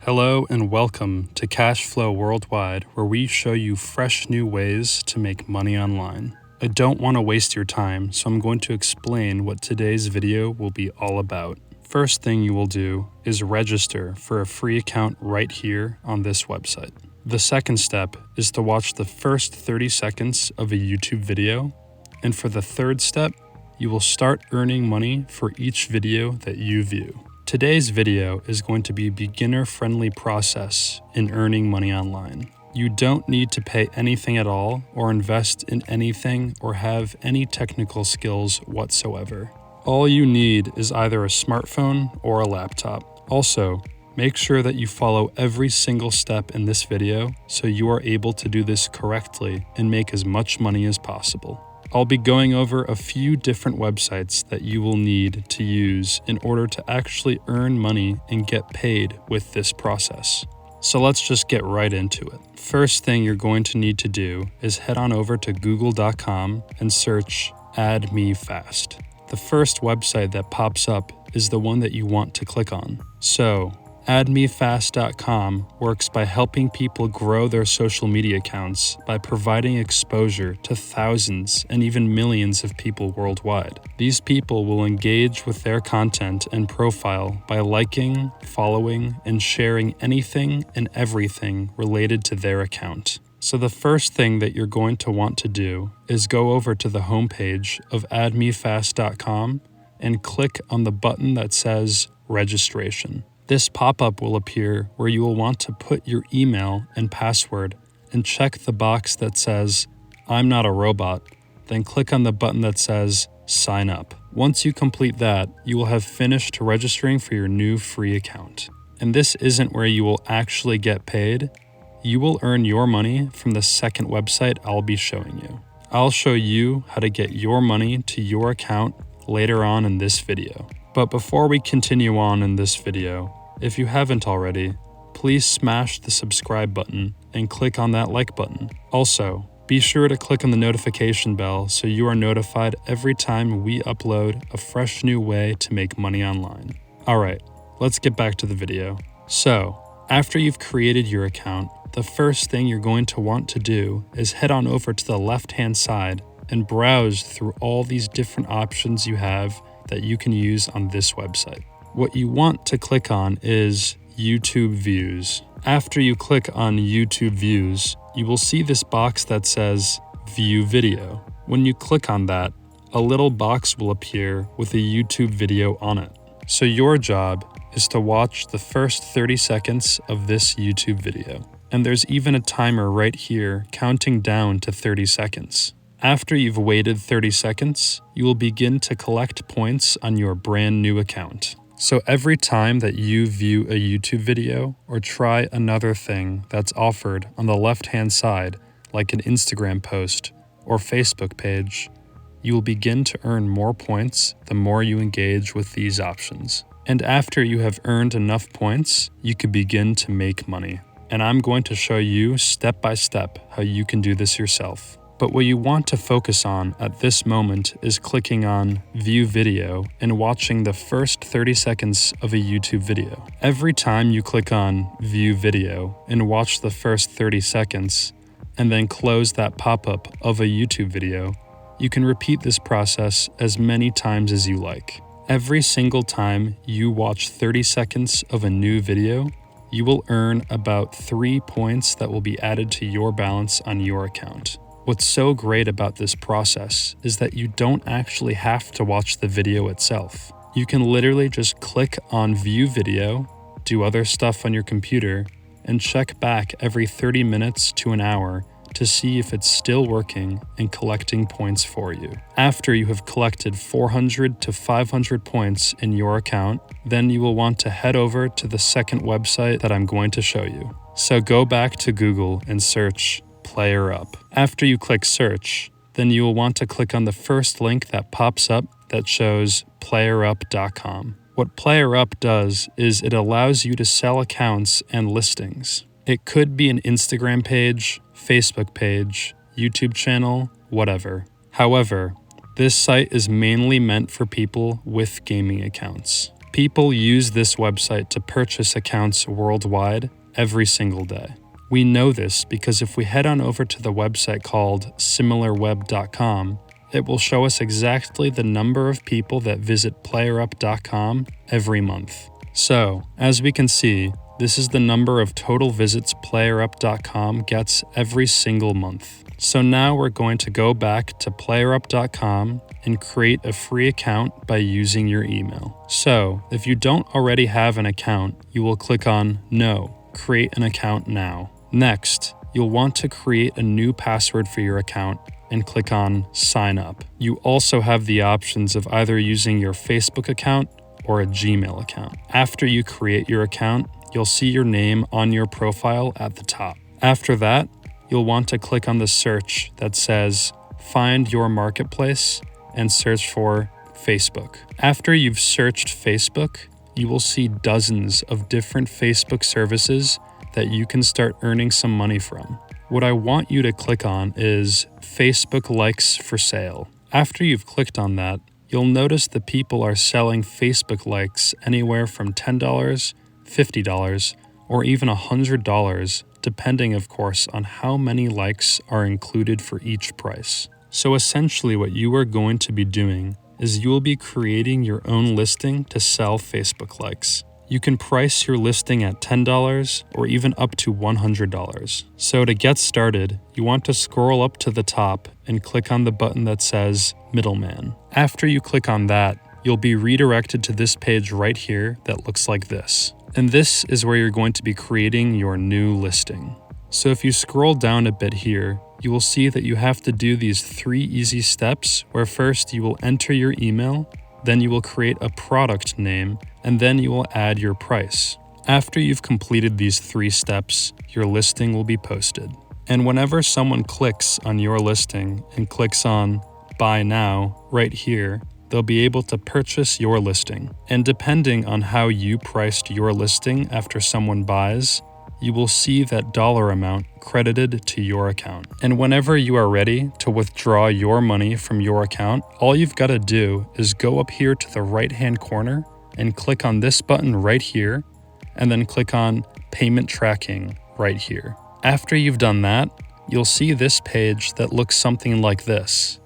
Hello and welcome to Cashflow Worldwide, where we show you fresh new ways to make money online. I don't want to waste your time, so I'm going to explain what today's video will be all about. First thing you will do is register for a free account right here on this website. The second step is to watch the first 30 seconds of a YouTube video, and for the third step, you will start earning money for each video that you view. Today's video is going to be a beginner-friendly process in earning money online. You don't need to pay anything at all or invest in anything or have any technical skills whatsoever. All you need is either a smartphone or a laptop. Also, make sure that you follow every single step in this video so you are able to do this correctly and make as much money as possible. I'll be going over a few different websites that you will need to use in order to actually earn money and get paid with this process. So let's just get right into it. First thing you're going to need to do is head on over to google.com and search AddMeFast. The first website that pops up is the one that you want to click on. So, AddMeFast.com works by helping people grow their social media accounts by providing exposure to thousands and even millions of people worldwide. These people will engage with their content and profile by liking, following, and sharing anything and everything related to their account. So the first thing that you're going to want to do is go over to the homepage of AddMeFast.com and click on the button that says Registration. This pop-up will appear where you will want to put your email and password and check the box that says, I'm not a robot, then click on the button that says, Sign up. Once you complete that, you will have finished registering for your new free account. And this isn't where you will actually get paid. You will earn your money from the second website I'll be showing you. I'll show you how to get your money to your account later on in this video. But before we continue on in this video, if you haven't already, please smash the subscribe button and click on that like button. Also, be sure to click on the notification bell so you are notified every time we upload a fresh new way to make money online. Alright, let's get back to the video. So, after you've created your account, the first thing you're going to want to do is head on over to the left-hand side and browse through all these different options you have that you can use on this website. What you want to click on is YouTube Views. After you click on YouTube Views, you will see this box that says View Video. When you click on that, a little box will appear with a YouTube video on it. So your job is to watch the first 30 seconds of this YouTube video. And there's even a timer right here counting down to 30 seconds. After you've waited 30 seconds, you will begin to collect points on your brand new account. So every time that you view a YouTube video or try another thing that's offered on the left-hand side, like an Instagram post or Facebook page, you will begin to earn more points the more you engage with these options. And after you have earned enough points, you can begin to make money. And I'm going to show you step by step how you can do this yourself. But what you want to focus on at this moment is clicking on View Video and watching the first 30 seconds of a YouTube video. Every time you click on View Video and watch the first 30 seconds, and then close that pop-up of a YouTube video, you can repeat this process as many times as you like. Every single time you watch 30 seconds of a new video, you will earn about 3 points that will be added to your balance on your account. What's so great about this process is that you don't actually have to watch the video itself. You can literally just click on View Video, do other stuff on your computer, and check back every 30 minutes to an hour to see if it's still working and collecting points for you. After you have collected 400 to 500 points in your account, then you will want to head over to the second website that I'm going to show you. So go back to Google and search PlayerUp. After you click search, then you will want to click on the first link that pops up that shows playerup.com. What PlayerUp does is it allows you to sell accounts and listings. It could be an Instagram page, Facebook page, YouTube channel, whatever. However, this site is mainly meant for people with gaming accounts. People use this website to purchase accounts worldwide every single day. We know this because if we head on over to the website called similarweb.com, it will show us exactly the number of people that visit playerup.com every month. So, as we can see, this is the number of total visits playerup.com gets every single month. So now we're going to go back to playerup.com and create a free account by using your email. So, if you don't already have an account, you will click on No, create an account now. Next, you'll want to create a new password for your account and click on Sign Up. You also have the options of either using your Facebook account or a Gmail account. After you create your account, you'll see your name on your profile at the top. After that, you'll want to click on the search that says Find Your Marketplace and search for Facebook. After you've searched Facebook, you will see dozens of different Facebook services that you can start earning some money from. What I want you to click on is Facebook Likes for Sale. After you've clicked on that, you'll notice that people are selling Facebook likes anywhere from $10, $50, or even $100, depending, of course, on how many likes are included for each price. So essentially what you are going to be doing is you will be creating your own listing to sell Facebook likes. You can price your listing at $10 or even up to $100. So to get started, you want to scroll up to the top and click on the button that says Middleman. After you click on that, you'll be redirected to this page right here that looks like this. And this is where you're going to be creating your new listing. So if you scroll down a bit here, you will see that you have to do these 3 easy steps where first you will enter your email, then you will create a product name, and then you will add your price. After you've completed these 3 steps, your listing will be posted. And whenever someone clicks on your listing and clicks on Buy Now right here, they'll be able to purchase your listing. And depending on how you priced your listing after someone buys, you will see that dollar amount credited to your account. And whenever you are ready to withdraw your money from your account, all you've got to do is go up here to the right-hand corner and click on this button right here, and then click on Payment Tracking right here. After you've done that, you'll see this page that looks something like this.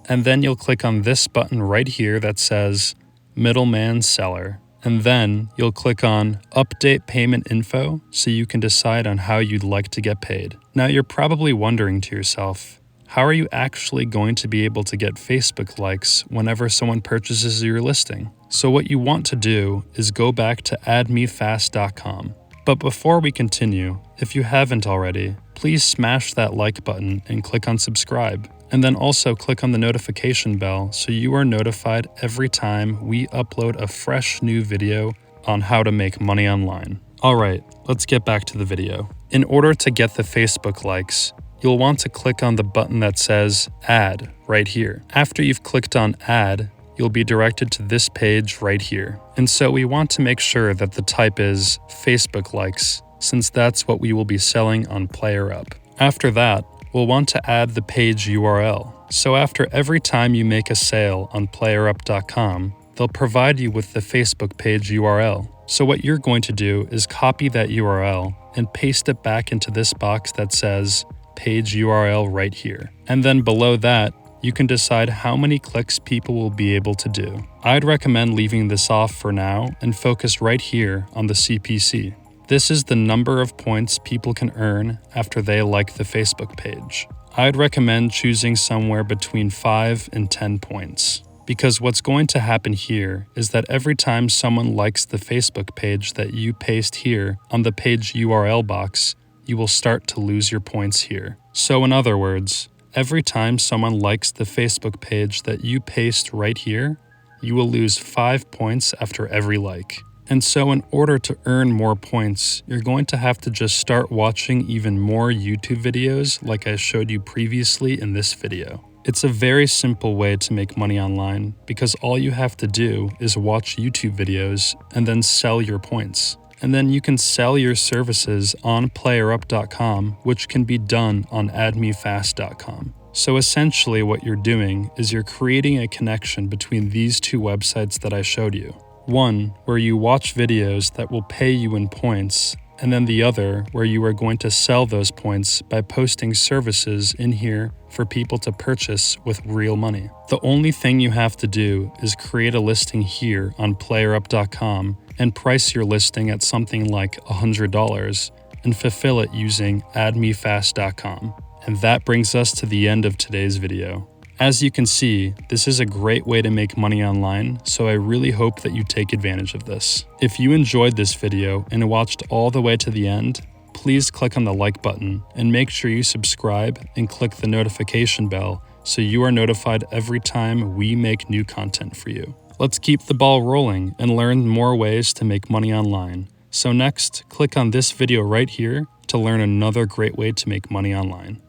And then you'll click on this button right here that says Middleman Seller. And then you'll click on Update Payment Info so you can decide on how you'd like to get paid. Now you're probably wondering to yourself, how are you actually going to be able to get Facebook likes whenever someone purchases your listing? So what you want to do is go back to AddMeFast.com. But before we continue, if you haven't already, please smash that like button and click on subscribe. And then also click on the notification bell so you are notified every time we upload a fresh new video on how to make money online. Alright, let's get back to the video. In order to get the Facebook likes, you'll want to click on the button that says Add right here. After you've clicked on Add, you'll be directed to this page right here. And so we want to make sure that the type is Facebook likes, since that's what we will be selling on PlayerUp. After that, we'll want to add the page URL. So after every time you make a sale on playerup.com, they'll provide you with the Facebook page URL. So what you're going to do is copy that URL and paste it back into this box that says page URL right here. And then below that, you can decide how many clicks people will be able to do. I'd recommend leaving this off for now and focus right here on the CPC. This is the number of points people can earn after they like the Facebook page. I'd recommend choosing somewhere between 5 and 10 points. Because what's going to happen here is that every time someone likes the Facebook page that you paste here on the page URL box, you will start to lose your points here. So in other words, every time someone likes the Facebook page that you paste right here, you will lose 5 points after every like. And so in order to earn more points, you're going to have to just start watching even more YouTube videos like I showed you previously in this video. It's a very simple way to make money online because all you have to do is watch YouTube videos and then sell your points. And then you can sell your services on playerup.com, which can be done on AddMeFast.com. So essentially what you're doing is you're creating a connection between these 2 websites that I showed you. One, where you watch videos that will pay you in points, and then the other, where you are going to sell those points by posting services in here for people to purchase with real money. The only thing you have to do is create a listing here on playerup.com and price your listing at something like $100 and fulfill it using AddMeFast.com. And that brings us to the end of today's video. As you can see, this is a great way to make money online, so I really hope that you take advantage of this. If you enjoyed this video and watched all the way to the end, please click on the like button and make sure you subscribe and click the notification bell so you are notified every time we make new content for you. Let's keep the ball rolling and learn more ways to make money online. So next, click on this video right here to learn another great way to make money online.